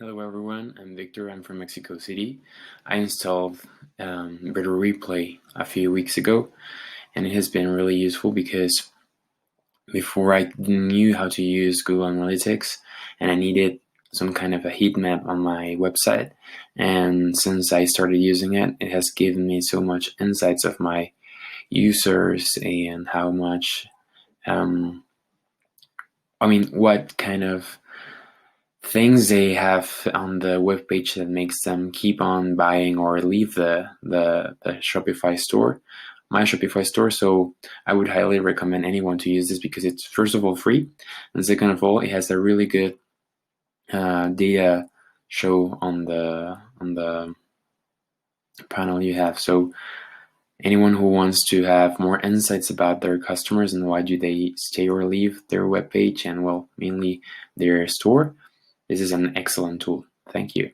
Hello everyone, I'm Victor, I'm from Mexico City. I installed Better Replay a few weeks ago, and it has been really useful because before I knew how to use Google Analytics and I needed some kind of a heat map on my website, and since I started using it, it has given me so much insights of my users and how much, what kind of things they have on the web page that makes them keep on buying or leave the Shopify store, my Shopify store. So I would highly recommend anyone to use this because it's first of all free, and second of all, it has a really good data show on the panel you have. So anyone who wants to have more insights about their customers and why do they stay or leave their web page, and well, mainly their store, this is an excellent tool. Thank you.